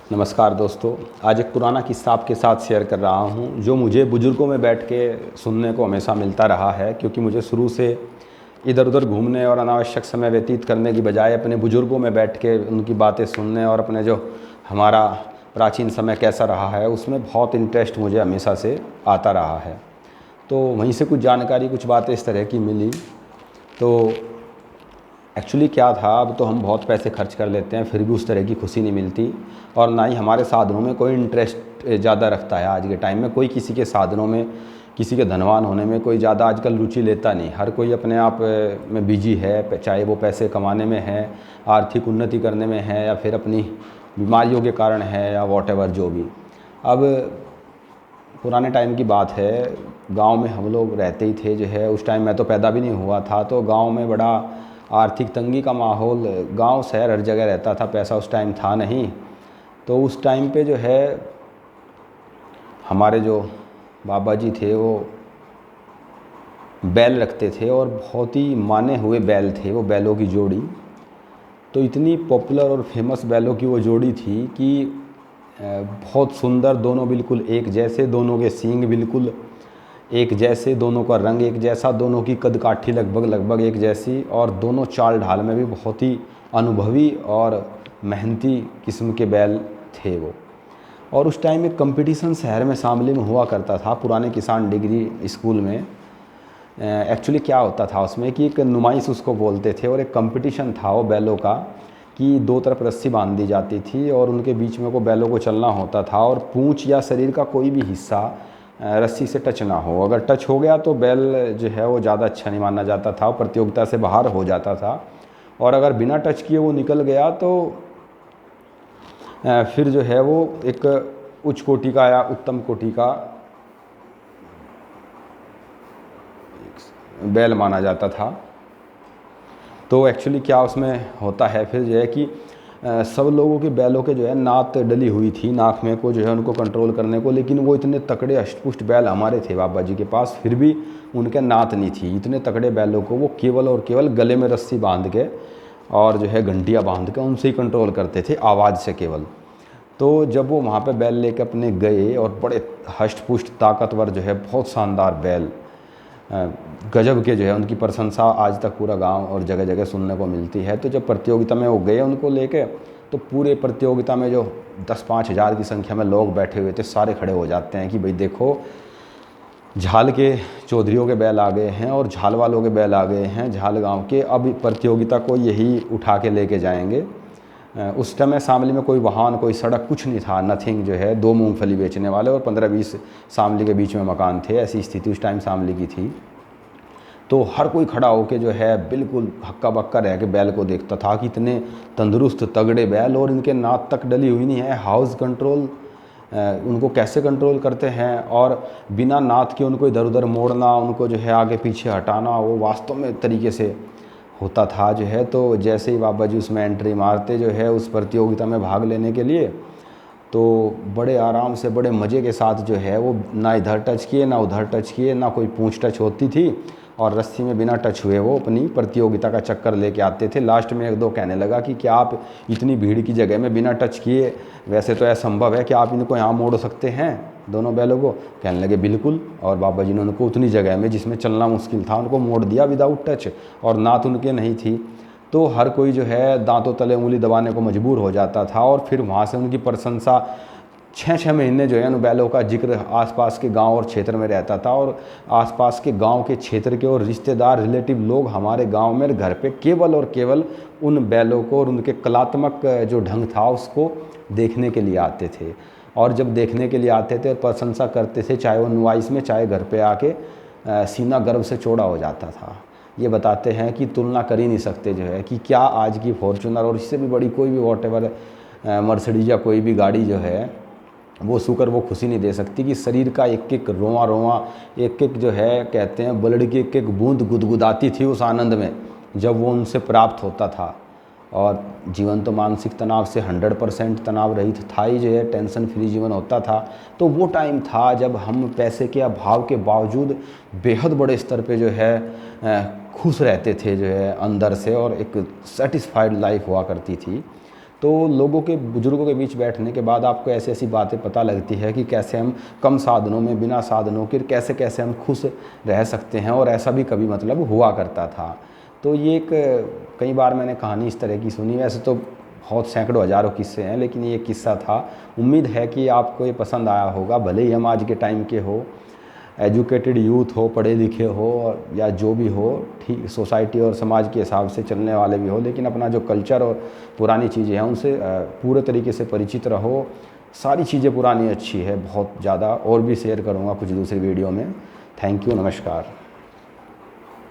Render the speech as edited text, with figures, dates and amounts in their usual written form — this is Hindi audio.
नमस्कार दोस्तों। आज एक पुराना किस्सा आपके साथ शेयर कर रहा हूँ जो मुझे बुज़ुर्गों में बैठ के सुनने को हमेशा मिलता रहा है, क्योंकि मुझे शुरू से इधर उधर घूमने और अनावश्यक समय व्यतीत करने की बजाय अपने बुज़ुर्गों में बैठ के उनकी बातें सुनने और अपने जो हमारा प्राचीन समय कैसा रहा है उसमें बहुत इंटरेस्ट मुझे हमेशा से आता रहा है। तो वहीं से कुछ जानकारी, कुछ बातें इस तरह की मिली। तो एक्चुअली क्या था, अब तो हम बहुत पैसे खर्च कर लेते हैं फिर भी उस तरह की खुशी नहीं मिलती, और ना ही हमारे साधनों में कोई इंटरेस्ट ज़्यादा रखता है। आज के टाइम में कोई किसी के साधनों में, किसी के धनवान होने में कोई ज़्यादा आजकल रुचि लेता नहीं। हर कोई अपने आप में बिजी है, चाहे वो पैसे कमाने में है, आर्थिक उन्नति करने में है, या फिर अपनी बीमारियों के कारण है, या वॉटेवर जो भी। अब पुराने टाइम की बात है, गांव में हम लोग रहते ही थे जो है, उस टाइम मैं तो पैदा भी नहीं हुआ था। तो गांव में बड़ा आर्थिक तंगी का माहौल, गांव शहर हर जगह रहता था, पैसा उस टाइम था नहीं। तो उस टाइम पे जो है हमारे जो बाबा जी थे वो बैल रखते थे, और बहुत ही माने हुए बैल थे वो, बैलों की जोड़ी। तो इतनी पॉपुलर और फेमस बैलों की वो जोड़ी थी कि बहुत सुंदर, दोनों बिल्कुल एक जैसे, दोनों के सींग बिल्कुल एक जैसे, दोनों का रंग एक जैसा, दोनों की कद काठी लगभग एक जैसी, और दोनों चाल ढाल में भी बहुत ही अनुभवी और मेहनती किस्म के बैल थे वो। और उस टाइम एक कंपटीशन शहर में शामली में हुआ करता था, पुराने किसान डिग्री स्कूल में। एक्चुअली क्या होता था उसमें कि एक नुमाइश उसको बोलते थे, और एक कंपटीशन था वो बैलों का, कि दो तरफ रस्सी बांध दी जाती थी और उनके बीच में को बैलों को चलना होता था, और पूंछ या शरीर का कोई भी हिस्सा रस्सी से टच ना हो। अगर टच हो गया तो बैल जो है वो ज़्यादा अच्छा नहीं माना जाता था, प्रतियोगिता से बाहर हो जाता था। और अगर बिना टच किए वो निकल गया तो फिर जो है वो एक उच्च कोटि का या उत्तम कोटि का बैल माना जाता था। तो एक्चुअली क्या उसमें होता है फिर जो है कि सब लोगों के बैलों के जो है नाक डली हुई थी, नाक में को जो है उनको कंट्रोल करने को, लेकिन वो इतने तकड़े अष्टपुष्ट बैल हमारे थे बाबा जी के पास, फिर भी उनके नात नहीं थी। इतने तकड़े बैलों को वो केवल और केवल गले में रस्सी बांध के और जो है घंटियाँ बांध के उनसे ही कंट्रोल करते थे, आवाज़ से केवल। तो जब वो वहाँ पे बैल लेकर अपने गए, और बड़े हष्ट-पुष्ट ताकतवर जो है बहुत शानदार बैल, गजब के जो है उनकी प्रशंसा आज तक पूरा गांव और जगह जगह सुनने को मिलती है। तो जब प्रतियोगिता में वो गए उनको लेके, तो पूरे प्रतियोगिता में जो 10-5 हज़ार की संख्या में लोग बैठे हुए थे, सारे खड़े हो जाते हैं कि भाई देखो, झाल के चौधरियों के बैल आ गए हैं और झाल वालों के बैल आ गए हैं, झाल गांव के, अब प्रतियोगिता को यही उठा के लेके जाएंगे। उस समय शामली में कोई वाहन, कोई सड़क, कुछ नहीं था, नथिंग जो है। 2 मूंगफली बेचने वाले और 15-20 शामली के बीच में मकान थे, ऐसी स्थिति उस टाइम शामली की थी। तो हर कोई खड़ा होके जो है बिल्कुल हक्का बक्का रह के बैल को देखता था कि इतने तंदुरुस्त तगड़े बैल, और इनके नाक तक डली हुई नहीं है। हाउस कंट्रोल उनको कैसे कंट्रोल करते हैं, और बिना नाथ के उनको इधर उधर मोड़ना, उनको जो है आगे पीछे हटाना, वो वास्तव में तरीके से होता था जो है। तो जैसे ही बाबा जी उसमें एंट्री मारते जो है उस प्रतियोगिता में भाग लेने के लिए, तो बड़े आराम से, बड़े मज़े के साथ जो है वो ना इधर टच किए, ना उधर टच किए, ना कोई पूंछ टच होती थी, और रस्सी में बिना टच हुए वो अपनी प्रतियोगिता का चक्कर लेके आते थे। लास्ट में 1-2 कहने लगा कि क्या आप इतनी भीड़ की जगह में बिना टच किए, वैसे तो असंभव है, क्या आप इनको यहाँ मोड़ सकते हैं दोनों बैलों को? कहने लगे बिल्कुल। और बाबा जी ने उनको उतनी जगह में जिसमें चलना मुश्किल था उनको मोड़ दिया विदाउट टच, और नात उनके नहीं थी। तो हर कोई जो है दांतों तले उंगली दबाने को मजबूर हो जाता था, और फिर वहाँ से उनकी प्रशंसा 6-6 महीने जो है उन बैलों का जिक्र आसपास के गांव और क्षेत्र में रहता था। और आसपास के गांव के क्षेत्र के और रिश्तेदार, रिलेटिव लोग हमारे गांव में घर पे केवल और केवल उन बैलों को और उनके कलात्मक जो ढंग था उसको देखने के लिए आते थे। और जब देखने के लिए आते थे और प्रशंसा करते थे, चाहे वो नुआइस में, चाहे घर पे आके, सीना गर्व से चौड़ा हो जाता था। ये बताते हैं कि तुलना कर ही नहीं सकते जो है, कि क्या आज की फॉर्च्यूनर और इससे भी बड़ी कोई भी वॉटेवर मर्सिडीज या कोई भी गाड़ी जो है वो सुकर वो खुशी नहीं दे सकती, कि शरीर का एक एक रोंवा रोंवा, एक एक जो है कहते हैं ब्लड की एक एक बूंद गुदगुदाती थी उस आनंद में जब वो उनसे प्राप्त होता था। और जीवन तो मानसिक तनाव से 100% तनाव रहित था ही जो है, टेंशन फ्री जीवन होता था। तो वो टाइम था जब हम पैसे के अभाव के बावजूद बेहद बड़े स्तर पे जो है खुश रहते थे जो है अंदर से, और एक सेटिस्फाइड लाइफ हुआ करती थी। तो लोगों के, बुज़ुर्गों के बीच बैठने के बाद आपको ऐसी ऐसी बातें पता लगती है कि कैसे हम कम साधनों में, बिना साधनों के कैसे कैसे हम खुश रह सकते हैं, और ऐसा भी कभी मतलब हुआ करता था। तो ये एक, कई बार मैंने कहानी इस तरह की सुनी, वैसे तो बहुत सैकड़ों हज़ारों किस्से हैं, लेकिन ये किस्सा था। उम्मीद है कि आपको ये पसंद आया होगा, भले ही हम आज के टाइम के हो, एजुकेटेड यूथ हो, पढ़े लिखे हो, और या जो भी हो, ठीक सोसाइटी और समाज के हिसाब से चलने वाले भी हो, लेकिन अपना जो कल्चर और पुरानी चीज़ें हैं उनसे पूरे तरीके से परिचित रहो। सारी चीज़ें पुरानी अच्छी है बहुत ज़्यादा, और भी शेयर करूँगा कुछ दूसरी वीडियो में। थैंक यू, नमस्कार।